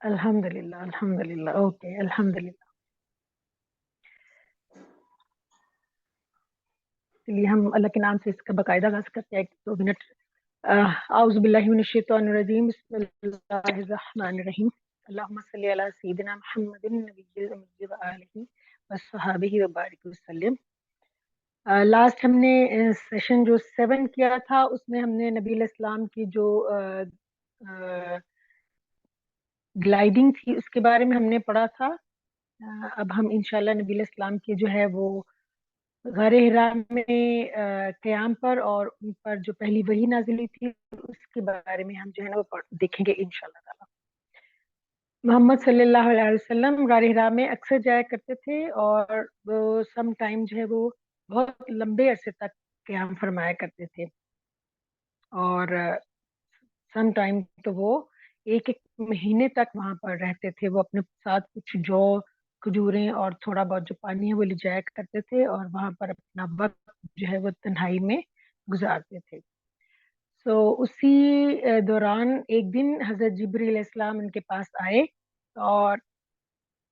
अल्हम्दुलिल्लाह अल्हम्दुलिल्लाह ओके अल्हम्दुलिल्लाह। चलिए हम अल्लाह के नाम से इसका बाकायदा आगाज़ करते हैं 1-2 मिनट। औज़ु बिल्लाहि मिनश शैतानिर रजीम बिस्मिल्लाहिर रहमानिर रहीम अल्लाहुम्मा सल्लि अला सय्यिदिना मुहम्मदिन नबिय्यिल उम्मी व आलिहि वस्सहाबिहि व बारिक वसल्लम। लास्ट हमने सेशन जो 7 किया था उसमें हमने नबी इस्लाम की जो ग्लाइडिंग थी उसके बारे में हमने पढ़ा था। अब हम इंशाल्लाह नबी इस्लाम की जो है वो गारे हिरा में क़याम पर और उन पर जो पहली वही नाज़िल हुई थी उसके बारे में हम जो है ना वो देखेंगे इंशाल्लाह ताला। मोहम्मद सल्लल्लाहु अलैहि वसल्लम गारे हिरा में अक्सर जाया करते थे और वो सम टाइम जो है वो बहुत लंबे अरसे तक क़याम फरमाया करते थे और सम टाइम तो वो एक एक महीने तक वहां पर रहते थे। वो अपने साथ कुछ जौ खजूरें और थोड़ा बहुत जो पानी है वो ले जाया करते थे और वहां पर अपना वक्त जो है वो तन्हाई में गुजारते थे। सो उसी दौरान एक दिन हजरत जिब्रील इस्लाम उनके पास आए और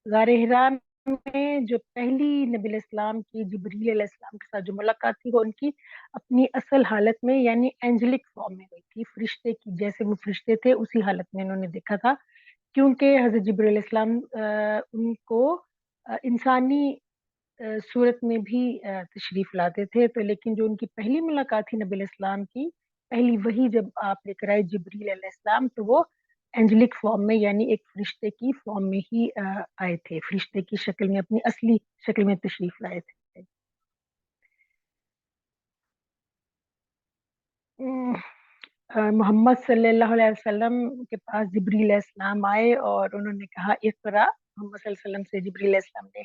गारे हिरा में जो पहली नबी इस्लाम की जिब्रील इस्लाम के साथ जो मुलाकात थी वो उनकी अपनी असल हालत में यानी एंजेलिक फॉर्म में हुई थी। फरिश्ते की जैसे वो फरिश्ते थे उसी हालत में इन्होंने देखा था, क्योंकि हजरत जिब्रील इस्लाम उनको इंसानी सूरत में भी तशरीफ लाते थे। तो लेकिन जो उनकी पहली मुलाकात थी नबी इस्लाम की, पहली वही जब आप लेकर आए जिब्रील अलैहिस्सलाम, तो वो एंजेलिक फॉर्म में यानी एक फरिश्ते की फॉर्म में ही आए थे, फरिश्ते की शक्ल में अपनी असली शक्ल में तशरीफ लाए थे। उम, मोहम्मद सल्लल्लाहु अलैहि वसल्लम के पास जिब्रील अलैहिस्सलाम आए और उन्होंने कहा इक़रा। मोहम्मद सल्लल्लाहु अलैहि वसल्लम से जिब्रील अलैहिस्सलाम ने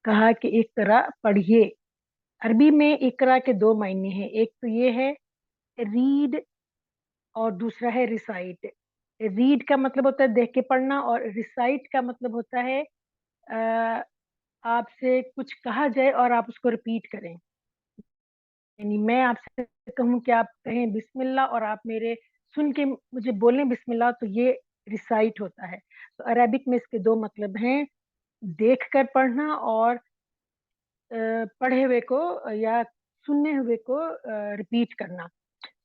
कहा कि इक़रा पढ़िए। अरबी में इक़रा के दो मायने हैं, एक तो ये है रीड और दूसरा है रिसाइट। रीड का मतलब होता है देख के पढ़ना और रिसाइट का मतलब होता है अ, आपसे कुछ कहा जाए और आप उसको रिपीट करें। यानी मैं आपसे कहूँ कि आप कहें बिस्मिल्लाह और आप मेरे सुन के मुझे बोलें बिस्मिल्लाह, तो ये रिसाइट होता है। तो अरेबिक में इसके दो मतलब हैं, देख कर पढ़ना और पढ़े हुए को या सुने हुए को रिपीट करना।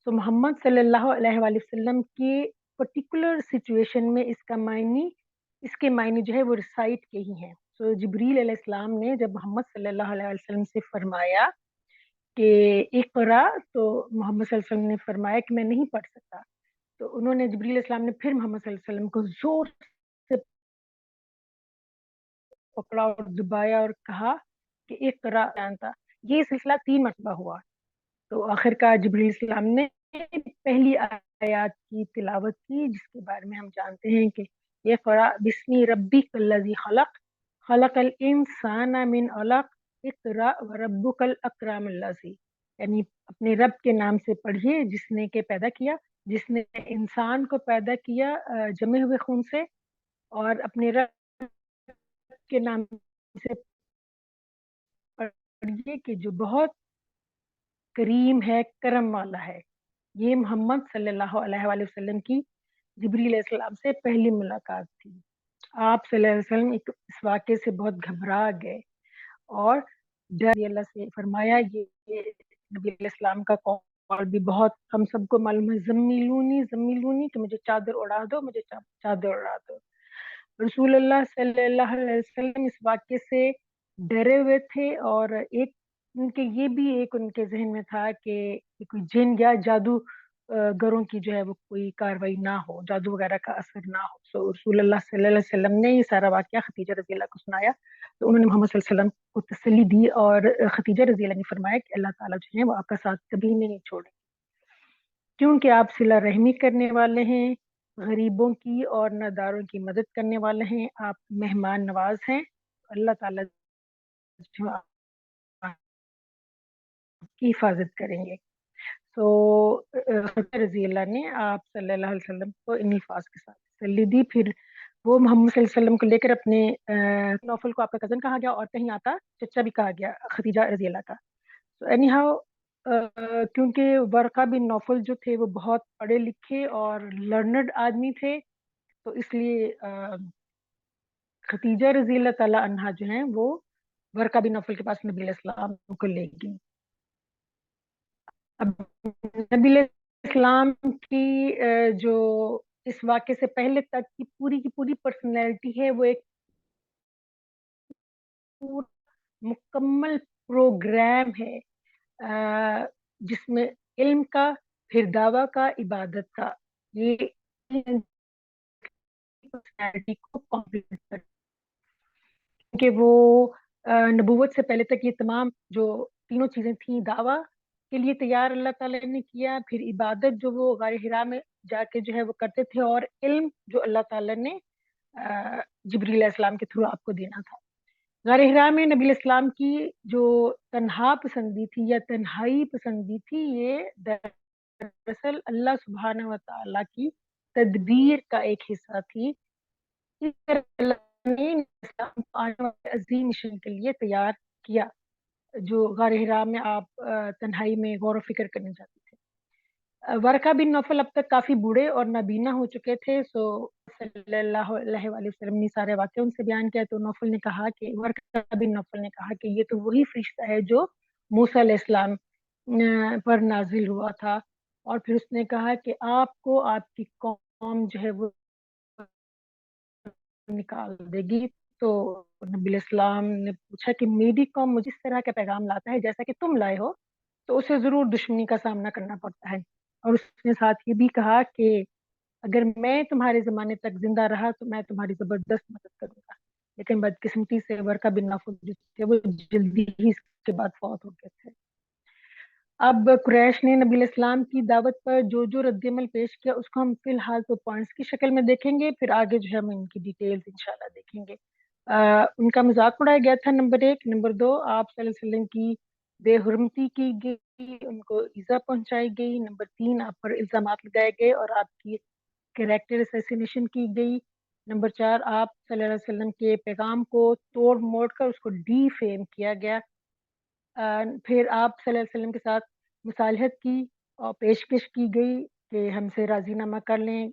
तो मोहम्मद सल्लल्लाहु अलैहि वसल्लम की पर्टिकुलर सिचुएशन में इसके मायने जो है वो रिसाइट के ही हैं। तो जिब्रील अलैहिस्सलाम ने जब मोहम्मद सल्लल्लाहु अलैहि वसल्लम से फरमाया कि इक़रा, तो मोहम्मद सल्लल्लाहु अलैहि वसल्लम ने फरमाया कि मैं नहीं पढ़ सकता। तो उन्होंने जिब्रील अलैहिस्सलाम ने फिर मोहम्मद सल्लल्लाहु अलैहि वसल्लम को ज़ोर से पकड़ा और दबाया और कहा कि इक़रा जानता। ये सिलसिला 3 मरतबा हुआ। तो आखिरकार जिब्रील अलैहिस्सलाम ने पहली आयत की तिलावत की जिसके बारे में हम जानते हैं कि इक़रा बिस्मि रब्बिकल्लज़ी खलक़, खलक़ल इंसाना मिन अलक़, इक़रा व रब्बुकल अकरमुल्लज़ी। यानी अपने रब के नाम से पढ़िए जिसने के पैदा किया, जिसने इंसान को पैदा किया जमे हुए खून से, और अपने रब के नाम से पढ़िए कि जो बहुत करीम है, करम वाला है। ये मोहम्मद सल्लल्लाहु अलैहि वसल्लम की जिब्रील अलैहिस्सलाम से पहली मुलाकात थी। आप सल्लल्लाहु अलैहि वसल्लम इस वाक़े से बहुत घबरा गए और डर अल्लाह से फरमाया, ये नबी अलैहिस्सलाम का कौल भी बहुत हम सबको मालूम है, ज़म्मिलूनी ज़म्मिलूनी, कि मुझे चादर उड़ा दो, मुझे चादर उड़ा दो। रसूलुल्लाह सल्लल्लाहु अलैहि वसल्लम इस वाक़े से डरे हुए थे और एक उनके ज़हन में था कि कोई जिन या जादू गरों की जो है वो कोई कार्रवाई ना हो, जादू वगैरह का असर ना हो। सो रसूलुल्लाह सल्लल्लाहु अलैहि वसल्लम ने ये सारा वाक़या खदीजा रज़ी अल्लाह को सुनाया। तो उन्होंने मोहम्मद सल्लल्लाहु अलैहि वसल्लम को तसल्ली दी और खदीजा रज़ी अल्लाह ने फरमाया कि अल्लाह ताला जो है वो आपका साथ कभी नहीं छोड़ेंगे, क्योंकि आप सिला रहमी करने वाले हैं, गरीबों की और नादारों की मदद करने वाले हैं, आप मेहमान नवाज हैं। अल्लाह ताला जो आपकी हिफाजत करेंगे। तो रज़ी अल्लाह ने आप सल्लल्लाहु अलैहि वसल्लम को इन अल्फाज के साथ तसल्ली दी। फिर वो मोहम्मद सल्लल्लाहु अलैहि वसल्लम को लेकर अपने नौफल को आपका कज़न कहा गया और कहीं आता चचा भी कहा गया, खदीजा रज़ी अल्लाह का। तो एनी हाउ क्योंकि वर्क़ा बिन नौफल जो थे वो बहुत पढ़े लिखे और लर्नड आदमी थे, تو اس لیے خدیجہ رضی اللہ تعالیٰ عنہا جو ہیں وہ ورقہ بن نوفل کے پاس نبی علیہ السلام کو لے گئی. اب نبی علیہ السلام کی جو اس واقعے سے پہلے تک کی پوری پرسنالٹی ہے وہ ایک پورا مکمل پروگرام ہے جس میں علم کا، پھر دعویٰ کا، عبادت کا، یہ پرسنالٹی کو کمپلیٹ کر کہ وہ نبوت سے پہلے تک یہ تمام جو تینوں چیزیں تھیں، دعویٰ کے لیے تیار اللہ تعالیٰ نے کیا، پھر عبادت جو وہ غار حرا میں جا کے جو ہے وہ کرتے تھے، اور علم جو اللہ تعالیٰ نے جبریل علیہ السلام کے تھرو آپ کو دینا تھا. غار حرا میں نبی علیہ السلام کی جو تنہا پسندی تھی یا تنہائی پسندی تھی، یہ دراصل اللہ سبحانہ و تعالیٰ کی تدبیر کا ایک حصہ تھی. اس طرح اللہ نے اسلام کو آنے والے عظیم مشن کے لیے تیار کیا، جو غار حرا میں آپ تنہائی میں غور و فکر کرنے جاتے تھے. ورقہ بن نوفل اب تک کافی بوڑھے اور نابینا ہو چکے تھے، سو صلی اللہ علیہ وآلہ وسلم نے سارے واقعے ان سے بیان کیا. تو نوفل نے کہا کہ ورقہ بن نوفل نے کہا کہ یہ تو وہی فرشتہ ہے جو موسیٰ علیہ السلام پر نازل ہوا تھا. اور پھر اس نے کہا کہ آپ کو آپ کی قوم جو ہے وہ نکال دے گی. تو نبی علیہ السلام نے پوچھا کہ میری قوم مجھ اس طرح کا پیغام لاتا ہے جیسا کہ تم لائے ہو تو اسے ضرور دشمنی کا سامنا کرنا پڑتا ہے. اور اس نے ساتھ یہ بھی کہا کہ اگر میں تمہارے زمانے تک زندہ رہا تو میں تمہاری زبردست مدد کروں گا. لیکن بدقسمتی سے ورقہ بن نوفل جو تھے وہ جلدی ہی اس کے بعد فوت ہو گئے تھے. اب قریش نے نبی علیہ السلام کی دعوت پر جو رد عمل پیش کیا اس کو ہم فی الحال تو پوائنٹس کی شکل میں دیکھیں گے، پھر آگے جو ہے ہم ان کی ڈیٹیلز انشاءاللہ دیکھیں گے. ان کا مذاق اڑایا گیا تھا، نمبر 1. نمبر 2، آپ صلی اللہ علیہ وسلم کی بے حرمتی کی گئی، ان کو ایذا پہنچائی گئی. نمبر 3، آپ پر الزامات لگائے گئے اور آپ کی کریکٹر اسیسینیشن کی گئی. نمبر 4، آپ صلی اللہ علیہ وسلم کے پیغام کو توڑ موڑ کر اس کو ڈی فیم کیا گیا. پھر آپ صلی اللہ علیہ وسلم کے ساتھ مصالحت کی اور پیشکش کی گئی کہ ہم سے راضی نامہ کر لیں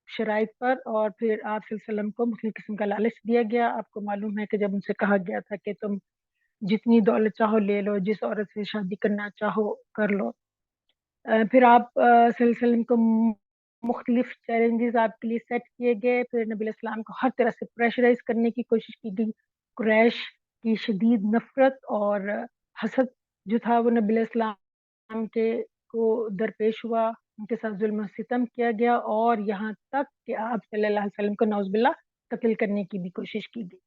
شرائط پر. اور پھر آپ صلی اللہ علیہ وسلم کو مختلف قسم کا لالچ دیا گیا. آپ کو معلوم ہے کہ جب ان سے کہا گیا تھا کہ تم جتنی دولت چاہو لے لو، جس عورت سے شادی کرنا چاہو کر لو. پھر آپ صلی اللہ علیہ وسلم کو مختلف چیلنجز آپ کے لیے سیٹ کیے گئے. پھر نبی علیہ السلام کو ہر طرح سے پریشرائز کرنے کی کوشش کی گئی. قریش کی شدید نفرت اور حسد جو تھا وہ نبی علیہ السلام کے کو درپیش ہوا، ان کے ساتھ ظلم و ستم کیا گیا، اور یہاں تک کہ آپ صلی اللہ علیہ وسلم کو نعوذ باللہ قتل کرنے کی بھی کوشش کی گئی.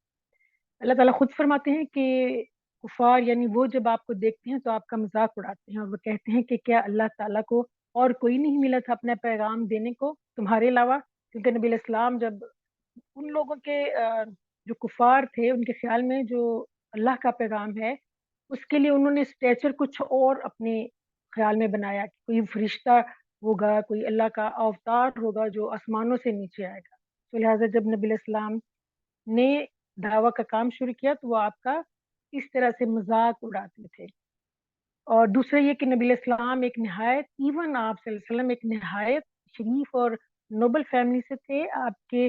اللہ تعالیٰ خود فرماتے ہیں کہ کفار یعنی وہ جب آپ کو دیکھتے ہیں تو آپ کا مذاق اڑاتے ہیں، اور وہ کہتے ہیں کہ کیا اللہ تعالیٰ کو اور کوئی نہیں ملا تھا اپنا پیغام دینے کو تمہارے علاوہ. کیونکہ نبی علیہ السلام جب ان لوگوں کے جو کفار تھے ان کے خیال میں جو اللہ کا پیغام ہے اس کے لیے انہوں نے اسٹیچر کچھ اور اپنے خیال میں بنایا کہ کوئی فرشتہ ہوگا، کوئی اللہ کا اوتار ہوگا جو آسمانوں سے نیچے آئے گا. تو لہٰذا جب نبی علیہ السلام نے دعویٰ کا کام شروع کیا تو وہ آپ کا اس طرح سے مذاق اڑاتے تھے. اور دوسرا یہ کہ نبی علیہ السلام ایک نہایت ایون آپ صلی اللہ علیہ وسلم ایک نہایت شریف اور نوبل فیملی سے تھے. آپ کے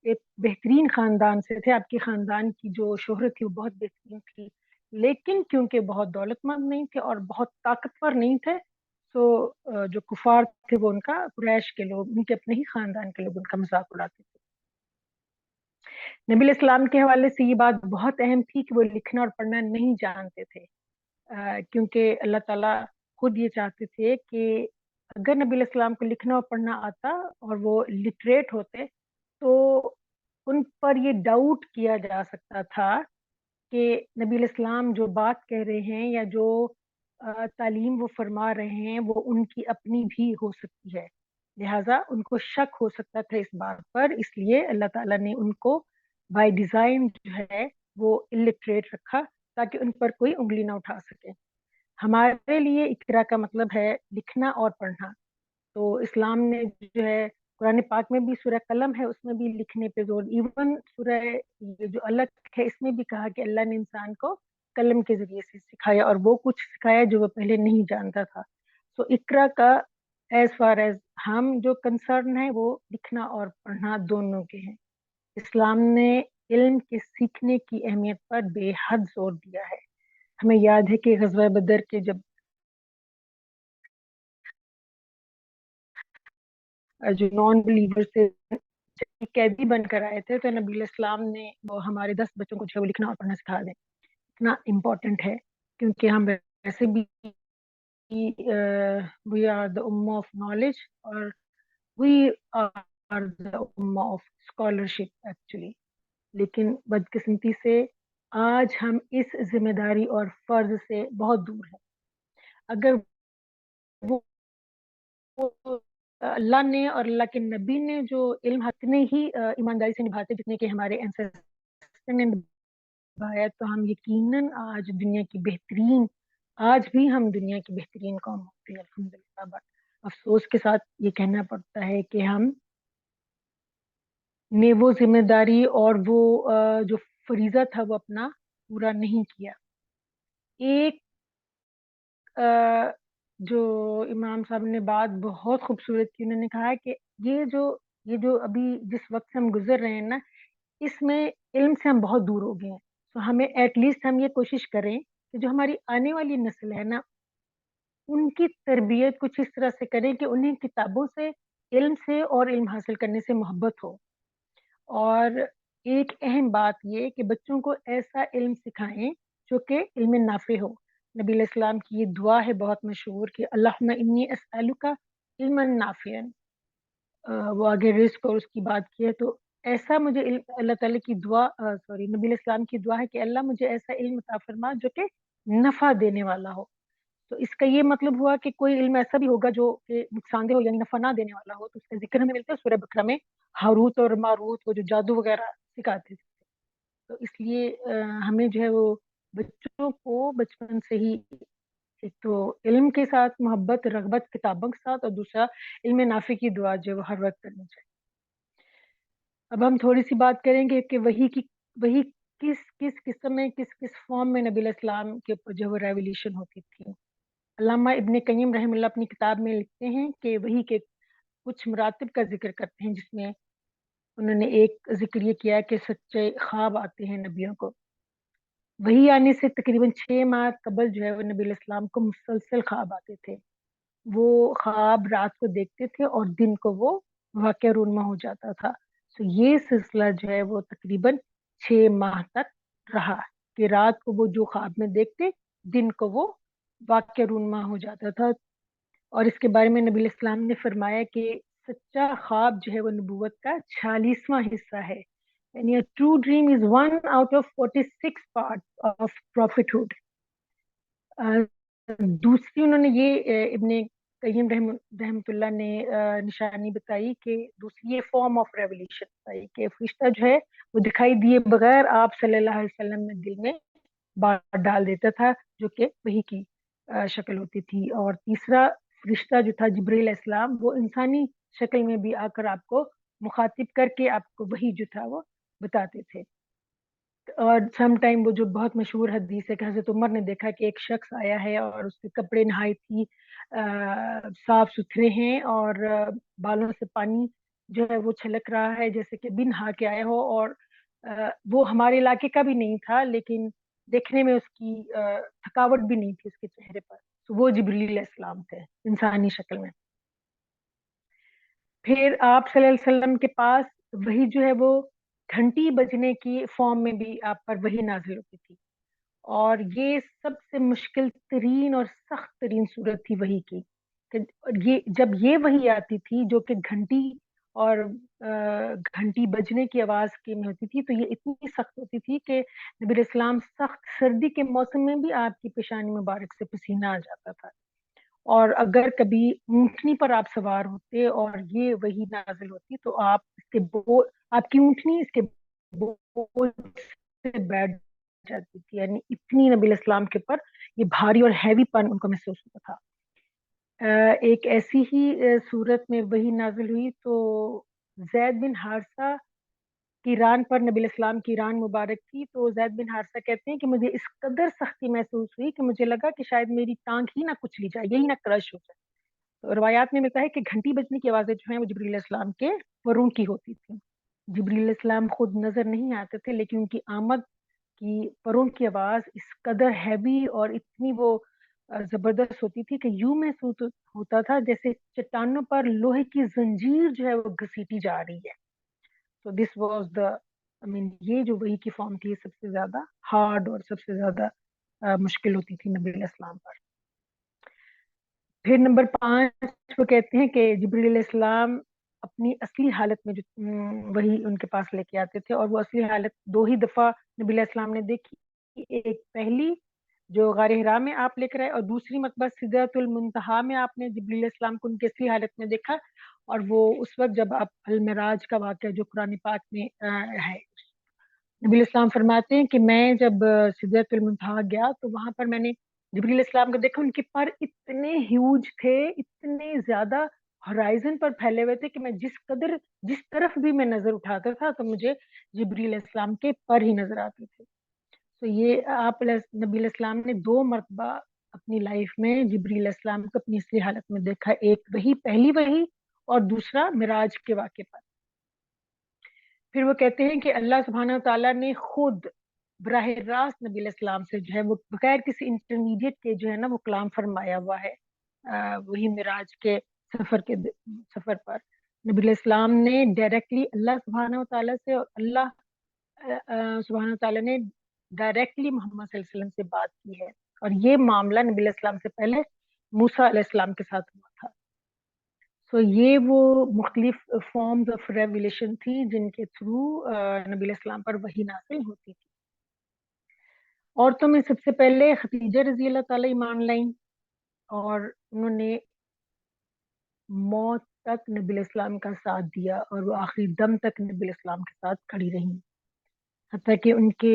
ایک بہترین خاندان سے تھے. آپ کے خاندان کی جو شہرت تھی وہ بہت بہترین تھی، لیکن کیونکہ بہت دولت مند نہیں تھے اور بہت طاقتور نہیں تھے تو جو کفار تھے وہ ان کا، قریش کے لوگ، ان کے اپنے ہی خاندان کے لوگ ان کا مذاق اڑاتے تھے. نبی علیہ السلام کے حوالے سے یہ بات بہت اہم تھی کہ وہ لکھنا اور پڑھنا نہیں جانتے تھے، کیونکہ اللہ تعالیٰ خود یہ چاہتے تھے کہ اگر نبی علیہ السلام کو لکھنا اور پڑھنا آتا اور وہ لٹریٹ ہوتے تو ان پر یہ ڈاؤٹ کیا جا سکتا تھا کہ نبی علیہ السلام جو بات کہہ رہے ہیں یا جو تعلیم وہ فرما رہے ہیں وہ ان کی اپنی بھی ہو سکتی ہے. لہٰذا ان کو شک ہو سکتا تھا اس بات پر، اس لیے اللہ تعالیٰ نے ان کو بائی ڈیزائن جو ہے وہ الٹریٹ رکھا تاکہ ان پر کوئی انگلی نہ اٹھا سکے. ہمارے لیے اقرا کا مطلب ہے لکھنا اور پڑھنا. تو اسلام نے جو ہے قرآن پاک میں بھی سورہ قلم ہے، اس میں بھی لکھنے پہ زور، ایون سورہ یہ جو الگ ہے اس میں بھی کہا کہ اللہ نے انسان کو قلم کے ذریعے سے سکھایا اور وہ کچھ سکھایا جو وہ پہلے نہیں جانتا تھا. تو اقرا کا ایز فار ایز ہم جو کنسرن ہیں وہ لکھنا اور پڑھنا دونوں کے ہیں. اسلام نے علم کے سیکھنے کی اہمیت پر بے حد زور دیا ہے. ہمیں یاد ہے کہ غزوہ بدر کے جب جو نان بلیور سے قیدی بن کر آئے تھے تو نبی علیہ السلام نے وہ ہمارے 10 بچوں کو جو ہے وہ لکھنا اور پڑھنا سکھا دیں. اتنا امپورٹنٹ ہے کیونکہ ہم ویسے بھی وی آر دا اما آف نالج اور وی آر دا اما آف اسکالرشپ ایکچولی. لیکن بدقسمتی سے آج ہم اس ذمہ داری اور فرض سے بہت دور ہیں. اگر وہ اللہ نے اور اللہ کے نبی نے جو علم اتنے ہی ایمانداری سے نبھاتے جتنے کہ ہمارے اینسسٹر نے نبھایا تو ہم یقیناً آج بھی ہم دنیا کی بہترین قوم ہوتے ہیں الحمدللہ. بٹ افسوس کے ساتھ یہ کہنا پڑتا ہے کہ ہم نے وہ ذمہ داری اور وہ جو فریضہ تھا وہ اپنا پورا نہیں کیا. ایک جو امام صاحب نے بات بہت خوبصورت کی، انہوں نے کہا کہ یہ جو ابھی جس وقت سے ہم گزر رہے ہیں نا، اس میں علم سے ہم بہت دور ہو گئے ہیں. تو ہمیں ایٹ لیسٹ ہم یہ کوشش کریں کہ جو ہماری آنے والی نسل ہے نا، ان کی تربیت کچھ اس طرح سے کریں کہ انہیں کتابوں سے، علم سے اور علم حاصل کرنے سے محبت ہو. اور ایک اہم بات یہ کہ بچوں کو ایسا علم سکھائیں جو کہ علم نافع ہو. نبی علیہ السلام کی یہ دعا ہے بہت مشہور کہ اللہم انی اسألک علما نافعا. وہ آگے رزق اور اس کی بات کی ہے تو ایسا مجھے اللہ تعالیٰ کی دعا نبی علیہ السلام کی دعا ہے کہ اللہ مجھے ایسا علم عطا فرما جو کہ نفع دینے والا ہو. تو اس کا یہ مطلب ہوا کہ کوئی علم ایسا بھی ہوگا جو کہ نقصان دہ ہو یعنی نفع نہ دینے والا ہو. تو اس کا ذکر ہمیں ملتا ہے سورہ بقرہ میں، ہاروت اور ماروت وہ جو جادو وغیرہ سکھاتے تھے. تو اس لیے ہمیں جو ہے وہ بچوں کو بچپن سے ہی ایک تو علم کے ساتھ محبت، رغبت کتابوں کے ساتھ، اور دوسرا علم نافع کی دعا جو وہ ہر وقت کرنی چاہیے. اب ہم تھوڑی سی بات کریں گے کہ وہی کس قسم میں کس فارم میں نبی علیہ السلام کے اوپر جو وہ ریولیوشن ہوتی تھی. علامہ ابن قیم رحم اللہ اپنی کتاب میں لکھتے ہیں کہ وہی کے کچھ مراتب کا ذکر کرتے ہیں، جس میں انہوں نے ایک ذکر یہ کیا کہ سچے خواب آتے ہیں نبیوں کو. وہی آنے سے تقریباً 6 ماہ قبل جو ہے وہ نبی علیہ السلام کو مسلسل خواب آتے تھے. وہ خواب رات کو دیکھتے تھے اور دن کو وہ واقع رونما ہو جاتا تھا. تو یہ سلسلہ جو ہے وہ تقریباً 6 ماہ تک رہا کہ رات کو وہ جو خواب میں دیکھتے، دن کو وہ واقع رونما ہو جاتا تھا. اور اس کے بارے میں نبی علیہ السلام نے فرمایا کہ سچا خواب جو ہے وہ نبوت کا 46واں حصہ ہے. یعنی a true dream is 1 out of 46 parts of prophethood. دوسری انہوں نے یہ ابن قیم رحمۃ اللہ نے نشانی بتائی کہ دوسری یہ فارم آف ریولیوشن بتائی کہ فرشتہ جو ہے وہ دکھائی دیے بغیر آپ صلی اللہ علیہ وسلم میں دل میں بات ڈال دیتا تھا، جو کہ وہی کی شکل ہوتی تھی. اور تیسرا فرشتہ جو تھا جبرائیل علیہ السلام، وہ انسانی شکل میں بھی آ کر آپ کو مخاطب کر کے آپ کو وہی جو تھا وہ بتاتے تھے. اور سم ٹائم وہ جو بہت مشہور حدیث ہے کہ حضرت عمر نے دیکھا کہ ایک شخص آیا ہے اور اس کے کپڑے نہایت ہی صاف ستھرے ہیں اور بالوں سے پانی جو ہے وہ چھلک رہا ہے جیسے کہ بن نہا کے آئے ہو. اور وہ ہمارے علاقے کا بھی نہیں تھا لیکن دیکھنے میں اس کی تھکاوٹ بھی نہیں تھی اس کے چہرے پر. تو وہ جبریل علیہ السلام تھے انسانی شکل میں. پھر آپ صلی اللہ علیہ وسلم کے پاس وہی جو ہے وہ گھنٹی بجنے کی فارم میں بھی آپ پر وہی نازل ہوتی تھی. اور یہ سب سے مشکل ترین اور سخت ترین صورت تھی وہی کی کہ جب یہ وہی آتی تھی جو کہ گھنٹی اور گھنٹی بجنے کی آواز کی میں ہوتی تھی، تو یہ اتنی سخت ہوتی تھی کہ نبی علیہ السلام سخت سردی کے موسم میں بھی آپ کی پیشانی مبارک سے پسینہ آ جاتا تھا. اور اگر کبھی اونٹنی پر آپ سوار ہوتے اور یہ وہی نازل ہوتی تو آپ آپ کی اونٹنی اس کے بوجھ سے بیٹھ جاتی تھی. یعنی اتنی نبی علیہ السلام کے پر یہ بھاری اور ہیوی پن ان کو محسوس ہوتا تھا. ایک ایسی ہی صورت میں وہی نازل ہوئی تو زید بن حارثہ کی ران پر نبی علیہ السلام کی ران مبارک تھی. تو زید بن حارثہ کہتے ہیں کہ مجھے اس قدر سختی محسوس ہوئی کہ مجھے لگا کہ شاید میری ٹانگ ہی نہ کچلی جائے، یہی نہ کرش ہو جائے. तो रवायात में मिलता है कि घंटी बजने की आवाजें जो हैं वो जिब्रील अलैहिस्सलाम के वरून की होती थी। जिब्रील अलैहिस्सलाम खुद नजर नहीं आते थे, लेकिन उनकी आमद की परों की आवाज इस कदर हैवी और इतनी वो जबरदस्त होती थी कि यूं महसूस होता था जैसे चट्टानों पर लोहे की जंजीर जो है वो घसीटी जा रही है। तो this was the, I mean, ये जो वही की फॉर्म थी सबसे ज्यादा हार्ड और सबसे ज्यादा मुश्किल होती थी नबी इस्लाम पर। फिर नंबर 5, वो कहते हैं कि जिब्रील इस्लाम अपनी असली हालत में जो वही उनके पास लेके आते थे, और वो असली हालत दो ही दफा नबी इस्लाम ने देखी। एक पहली जो गार हिरा में आप लेकर आए, और दूसरी मरतबा सिदरतुल मुंतहा में आपने जिब्रील इस्लाम को उनकी असली हालत में देखा। और वो उस वक्त जब आप अल मिराज का वाक़या जो कुरान पाक में है, नबी इस्लाम फरमाते हैं कि मैं जब सिदरतुल मुंतहा गया तो वहां पर मैंने जिब्रील इस्लाम को देखा। उनके पर इतने ह्यूज थे, इतने ज्यादा हॉराइजन पर फैले हुए थे कि मैं जिस तरफ भी मैं नजर उठाता था तो मुझे जिब्रील इस्लाम के पर ही नजर आते थे। तो ये नबी इस्लाम ने दो मरतबा अपनी लाइफ में जिब्रील इस्लाम को अपनी असली हालत में देखा, एक वही पहली वही, और दूसरा मिराज के वाक़े पर। फिर वो कहते हैं कि अल्लाह सुब्हानहू तआला ने खुद बराह रास्त नबी इस्लाम से जो है वो बगैर किसी इंटरमीडिएट के जो है ना वो कलाम फरमाया हुआ है। वही मिराज के सफर पर नबी इस्लाम ने डायरेक्टली अल्लाह सुब्हानहू तआला से, और अल्लाह सुब्हानहू तआला ने डायरेक्टली मोहम्मद सल्लल्लाहु अलैहि वसल्लम से बात की है। और ये मामला नबी इस्लाम से पहले मूसा अलैहिस्सलाम के साथ हुआ था। तो ये वो मुख्तलिफ फॉर्म्स ऑफ रेवलेशन थी जिनके थ्रू नबी इस्लाम पर वही नाज़िल होती थी। औरतों में सबसे पहले खदीजा रजी अल्लाह ताला ईमान लाई, और उन्होंने मौत तक नबी इस्लाम का साथ दिया, और वो आखिरी दम तक नबी इस्लाम के साथ खड़ी रही। हत्ता कि उनके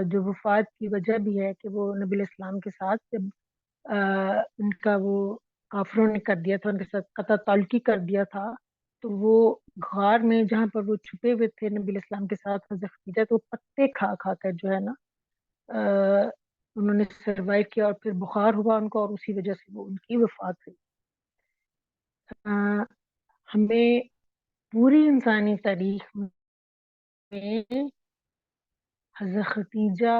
जो वफात की वजह भी है कि वो नबी इस्लाम के साथ जब उनका वो काफिरों ने कर दिया था, उनके साथ कता ताल्लुकी कर दिया था, तो वो गार में जहाँ पर वो छुपे हुए थे नबी इस्लाम के साथ हज़रत खदीजा, तो वो पत्ते खा खा कर जो है ना अ, उन्होंने सरवाइव किया, और फिर बुखार हुआ उनको, और उसी वजह से वो उनकी वफात हुई। अ, हमें पूरी इंसानी तारीख में हज़रत खदीजा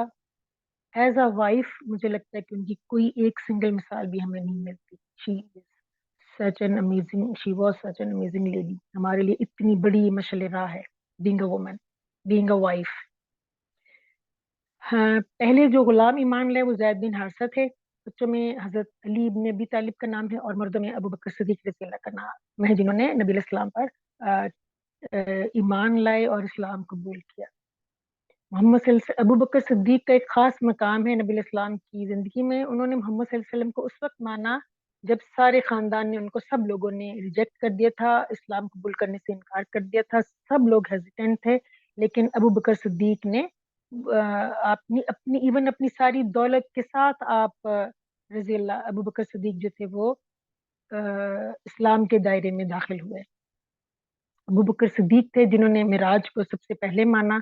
एज अ वाइफ, मुझे लगता है कि उनकी कोई एक सिंगल मिसाल भी हमें नहीं मिलती। She such an amazing, she was such an amazing lady. हमारे लिए इतनी बड़ी मशल राह है being a woman, being a wife. हाँ, पहले जो गुलाम ईमान लाए वो जैद बिन हारिसा थे। बच्चों में हजरत अली इब्न अबी तालिब का नाम है, और मर्दों में अबू बकर सिद्दीक रज़ी अल्लाह का नाम है, जिन्होंने नबी इस्लाम पर ईमान लाए और इस्लाम कबूल किया। अबू बकर सिद्दीक का एक खास मकाम है नबी इस्लाम की जिंदगी में। उन्होंने मोहम्मद सल्लल्लाहु अलैहि वसल्लम को उस वक्त माना जब सारे खानदान ने उनको, सब लोगों ने रिजेक्ट कर दिया था, इस्लाम कबूल करने से इनकार कर दिया था, सब लोग हेजिटेंट थे। लेकिन अबू बकर सिद्दीक ने अपनी अपनी इवन अपनी सारी दौलत के साथ आप रजी अल्लाह अबू बकर सिद्दीक जो थे वो इस्लाम के दायरे में दाखिल हुए। अबू बकर सिद्दीक थे जिन्होंने मिराज को सबसे पहले माना,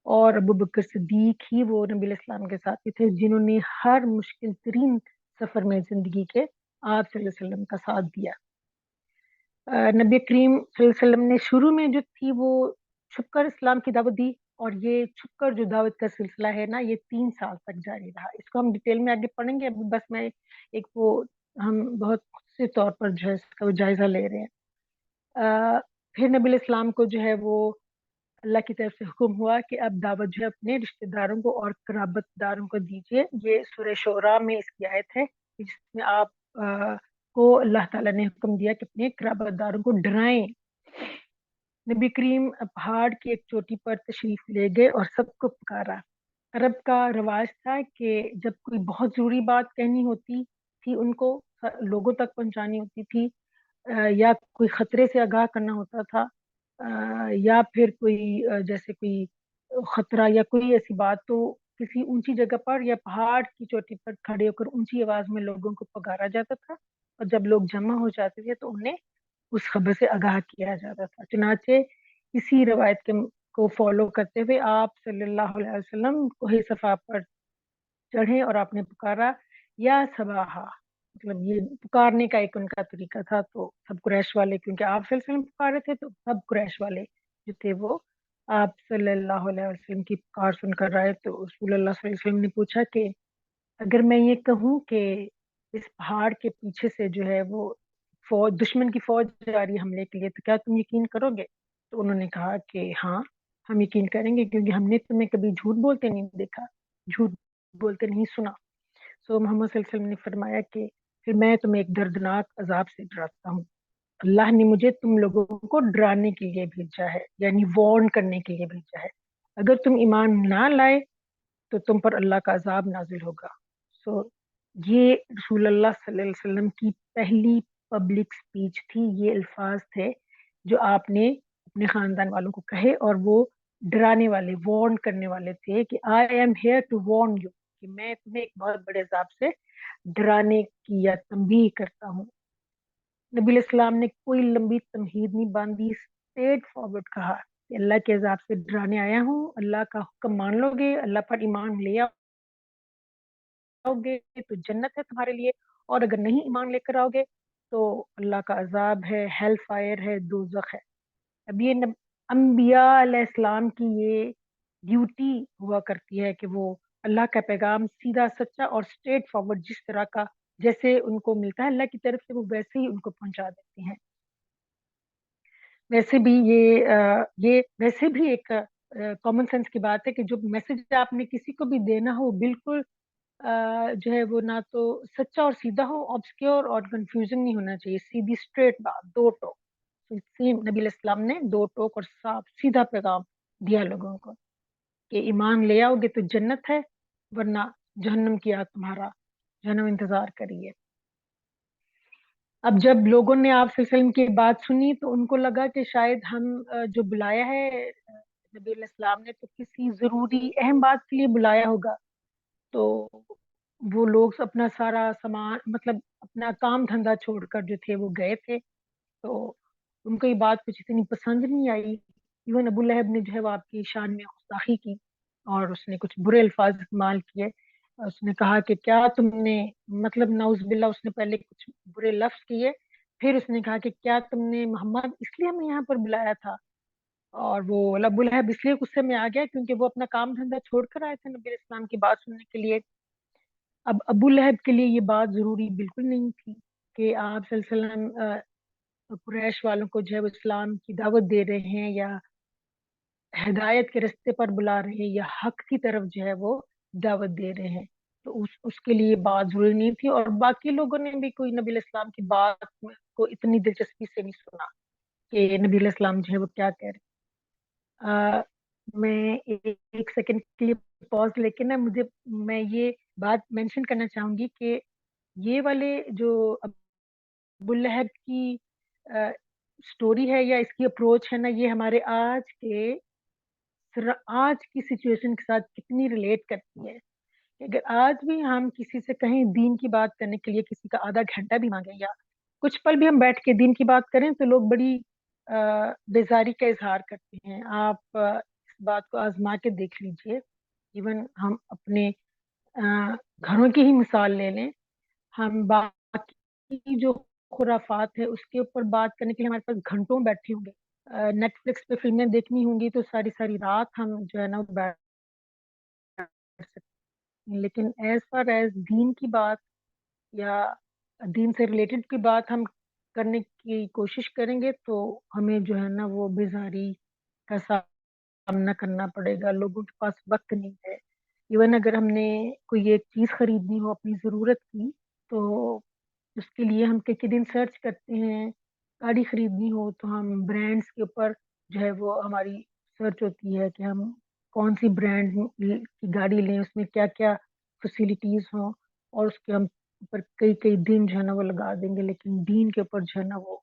और अबू बकर सिद्दीक ही वो नबी इस्लाम के साथी थे जिन्होंने हर मुश्किल तरीन सफर में जिंदगी के आप सल्लल्लाहु अलैहि वसल्लम का साथ दिया। नबी करीम सल्लल्लाहु अलैहि वसल्लम ने शुरू में जो थी वो छुपकर इस्लाम की दावत दी, और ये छुपकर जो दावत का सिलसिला है ना, ये 3 साल तक जारी रहा। इसको हम डिटेल में आगे पढ़ेंगे, अभी बस मैं एक वो, हम बहुत खुद से तौर पर जो है इसका वो जायजा ले रहे हैं। अ, फिर नबी इस्लाम को जो है वो अल्लाह की तरफ से हुक्म हुआ कि अब दावत जो है अपने रिश्तेदारों को और कराबतदारों को दीजिए। ये सूरह शोरा में इसकी आयत है जिसमें आप को अल्लाह ताला ने हुक्म दिया कि अपने कराबतदारों को डराएं। नबी करीम पहाड़ की एक चोटी पर तशरीफ ले गए और सबको पुकारा। अरब का रवाज था कि जब कोई बहुत जरूरी बात कहनी होती थी उनको, लोगों तक पहुंचानी होती थी, या कोई खतरे से आगाह करना होता था, या फिर कोई जैसे कोई खतरा या कोई ऐसी बात, तो किसी ऊंची जगह पर या पहाड़ की चोटी पर खड़े होकर ऊंची आवाज में लोगों को पुकारा जाता था, और जब लोग जमा हो जाते थे तो उन्हें उस खबर से आगाह किया जाता था। चुनाचे इसी रवायत के को फॉलो करते हुए आप सल्लल्लाहु अलैहि वसल्लम कोहे सफा पर चढ़े और आपने पुकारा, या सबाहा, मतलब ये पुकारने का एक उनका तरीका था। तो सब कुरैश वाले, क्योंकि आप सल्लल्लाहु अलैहि वसल्लम पुकार रहे थे, तो सब कुरैश वाले जो थे वो आप सल्लल्लाहु अलैहि वसल्लम की पुकार सुनकर आए। तो रसूल अल्लाह सल्लल्लाहु अलैहि वसल्लम ने पूछा कि अगर मैं ये कहूँ कि इस पहाड़ के पीछे से जो है वो फौज, दुश्मन की फौज जा रही है हमले के लिए, तो क्या तुम यकीन करोगे? तो उन्होंने कहा कि हाँ, हम यकीन करेंगे, क्योंकि हमने तुम्हें कभी झूठ बोलते नहीं देखा, झूठ बोलते नहीं सुना। सो मोहम्मद सल्लल्लाहु अलैहि वसल्लम ने फरमाया कि फिर मैं तुम्हें एक दर्दनाक अजाब से डराता हूँ। अल्लाह ने मुझे तुम लोगों को डराने के लिए भेजा है, यानी वार्न करने के लिए भेजा है। अगर तुम ईमान ना लाए तो तुम पर अल्लाह का अजाब नाजिल होगा। सो ये रसूलुल्लाह सल्लल्लाहु अलैहि वसल्लम की पहली पब्लिक स्पीच थी। ये अल्फाज थे जो आपने अपने खानदान वालों को कहे, और वो डराने वाले, वार्न करने वाले थे कि I am here to warn you, कि मैं तुम्हें एक बहुत बड़े अजाब से डराने की या तंबीह करता हूँ। नबी इस्लाम ने कोई लंबी तमहीद नहीं बांधी, स्ट्रेट फॉरवर्ड कहा कि अल्लाह के अजाब से डराने आया हूँ। अल्लाह का हुक्म मान लोगे, अल्लाह पर ईमान ले आओगे तो जन्नत है तुम्हारे लिए, और अगर नहीं ईमान लेकर आओगे तो अल्लाह का अजाब है, हेल फायर है, दोजख है। अब ये अम्बिया अलैहिस्सलाम की ये ड्यूटी हुआ करती है कि वो अल्लाह का पैगाम सीधा सच्चा और स्ट्रेट फॉरवर्ड, जिस तरह का जैसे उनको मिलता है अल्लाह की तरफ से, वो वैसे ही उनको पहुंचा देते हैं। वैसे भी ये वैसे भी एक कॉमन सेंस की बात है कि जो मैसेज आपने किसी को भी देना हो, बिल्कुल जो है वो ना तो सच्चा और सीधा हो, ऑब्सक्योर और कंफ्यूजन नहीं होना चाहिए, सीधी स्ट्रेट बात, दो टोक। तो सेम नबी इस्लाम ने दो टोक और साफ सीधा पैगाम दिया लोगों को कि ईमान ले आओगे तो जन्नत है, वरना जहन्नम की आग तुम्हारा जहन्नम इंतजार करिए। अब जब लोगों ने आप वसल्लम की बात सुनी तो उनको लगा कि शायद हम जो बुलाया है नबी इस्लाम ने, तो किसी जरूरी अहम बात के लिए बुलाया होगा। तो वो लोग अपना सारा सामान, मतलब अपना काम धंधा छोड़कर जो थे वो गए थे। तो उनको ये बात कुछ इतनी पसंद नहीं आई। इवन अबू लहब ने जो है वो आपकी शान में गुस्ताखी की, और उसने कुछ बुरे अल्फाज इस्तेमाल किए। उसने कहा कि क्या तुमने, मतलब नाउज बिल्ला, उसने पहले कुछ बुरे लफ्ज किए, फिर उसने कहा कि क्या तुमने मोहम्मद इसलिए हमें यहाँ पर बुलाया था। और वो अबू लहब इसलिए गुस्से में आ गया क्योंकि वो अपना काम धंधा छोड़कर आए थे नबी इस्लाम की बात सुनने के लिए। अब अबू लहब के लिए ये बात जरूरी बिल्कुल नहीं थी कि आप सल्लल्लाहु अलैहि वसल्लम कुरैश वालों को जो है वो इस्लाम की दावत दे रहे हैं, या हिदायत के रास्ते पर बुला रहे हैं, या हक की तरफ जो है वो दावत दे रहे हैं। तो उसके लिए बात जरूरी नहीं थी, और बाकी लोगों ने भी कोई नबी इस्लाम की बात को इतनी दिलचस्पी से नहीं सुना कि नबी इस्लाम जो है वो क्या कह रहे हैं। मैं एक सेकंड के लिए पॉज लेके ना, मुझे, मैं ये बात मेंशन करना चाहूंगी कि ये वाले जो अबू लहब की स्टोरी है या इसकी अप्रोच है ना, ये हमारे आज की सिचुएशन के साथ कितनी रिलेट करती है। कि अगर आज भी हम किसी से कहीं दीन की बात करने के लिए किसी का आधा घंटा भी मांगे, या कुछ पल भी हम बैठ के दीन की बात करें, तो लोग बड़ी बेजारी का इजहार करते हैं। आप इस बात को आजमा के देख लीजिए। इवन हम अपने घरों की ही मिसाल ले लें, हम बाकी जो खुराफात है उसके ऊपर बात करने के लिए हमारे पास घंटों बैठे होंगे। नेटफ्लिक्स पे फिल्में देखनी होंगी तो सारी सारी रात हम जो है ना वो बैठ सकते हैं। लेकिन एज फार एज दीन की बात या दीन से रिलेटेड की बात हम करने की कोशिश करेंगे तो हमें जो है ना वो बेजारी का सामना करना पड़ेगा। लोगों के पास वक्त नहीं है। इवन अगर हमने कोई एक चीज खरीदनी हो अपनी जरूरत की, तो उसके लिए हम कई दिन सर्च करते हैं। गाड़ी खरीदनी हो तो हम ब्रांड्स के ऊपर जो है वो हमारी सर्च होती है कि हम कौन सी ब्रांड की गाड़ी लें, उसमें क्या क्या फैसिलिटीज हों, और उसके हम ऊपर कई कई दिन जो है ना वो लगा देंगे। लेकिन दीन के ऊपर जो है ना वो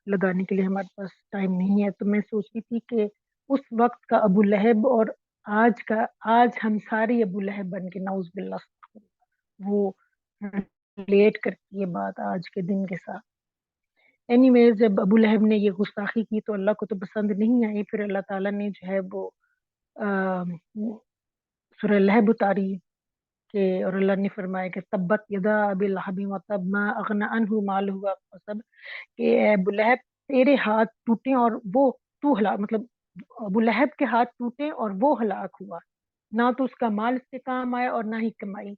लगाने के लिए हमारे पास टाइम नहीं है। तो मैं सोचती थी कि उस वक्त का अबू लहब और आज हम सारे अबू लहब बन के नाउज बिल्ला, वो रिलेट करती है बात आज के दिन के साथ। एनीवेज, जब अबू लहब ने ये गुस्ताखी की तो अल्लाह को तो पसंद नहीं आई। फिर अल्लाह ताला ने जो है वो सूरह लहब उतारी, کہ اور اللہ نے فرمایا کہ تبت یدا ابی لہب وتب ما اغنى عنہ مالہ وسب، کہ اے ابو لہب تیرے ہاتھ ٹوٹے اور وہ تو ہلاک، مطلب ابو لہب کے ہاتھ ٹوٹے اور وہ ہلاک ہوا، نہ تو اس کا مال اس کے کام آیا اور نہ ہی کمائی۔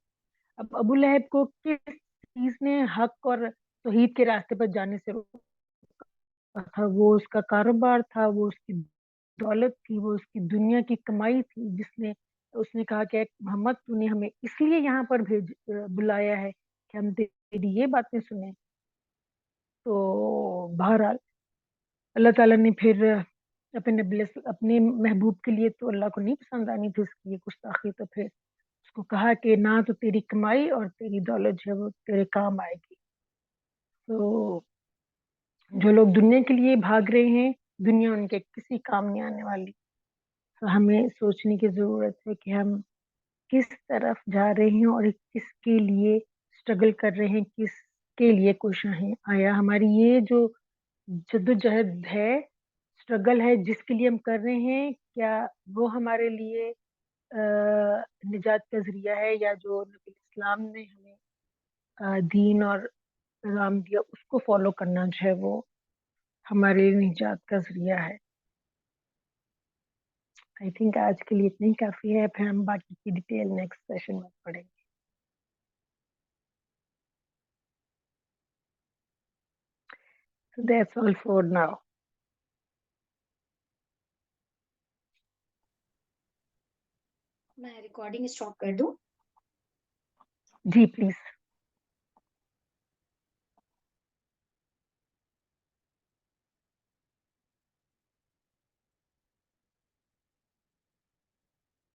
اب ابو لہب کو کس چیز نے حق اور توحید کے راستے پر جانے سے روکا تھا؟ وہ اس کا کاروبار تھا، وہ اس کی دولت تھی، وہ اس کی دنیا کی کمائی تھی، جس نے اس نے کہا کہ اے محمد تو نے ہمیں اس لیے یہاں پر بلایا ہے کہ ہم تیری یہ باتیں سنیں۔ تو بہرحال اللہ تعالیٰ نے پھر اپنے محبوب کے لیے، تو اللہ کو نہیں پسند آنی تھی اس کی یہ گستاخی، تو پھر اس کو کہا کہ نہ تو تیری کمائی اور تیری دولت جو ہے وہ تیرے کام آئے گی۔ تو جو لوگ دنیا کے لیے بھاگ رہے ہیں، دنیا ان کے کسی کام نہیں آنے والی۔ تو ہمیں سوچنے کی ضرورت ہے کہ ہم کس طرف جا رہے ہیں اور کس کے لیے اسٹرگل کر رہے ہیں، کس کے لیے کوشاں ہیں۔ آیا ہماری یہ جو جدوجہد ہے، اسٹرگل ہے جس کے لیے ہم کر رہے ہیں، کیا وہ ہمارے لیے نجات کا ذریعہ ہے، یا جو نبی اسلام نے ہمیں دین اور پیغام دیا اس کو فالو کرنا جو ہے وہ ہمارے لیے نجات کا ذریعہ ہے۔ آئی تھنک آج کے لیے اتنا ہی کافی ہے، پھر ہم باقی کی ڈیٹیل نیکسٹ سیشن میں پڑھیں گے۔ So that's all for now. میں ریکارڈنگ اسٹاپ کر دوں؟ جی پلیز۔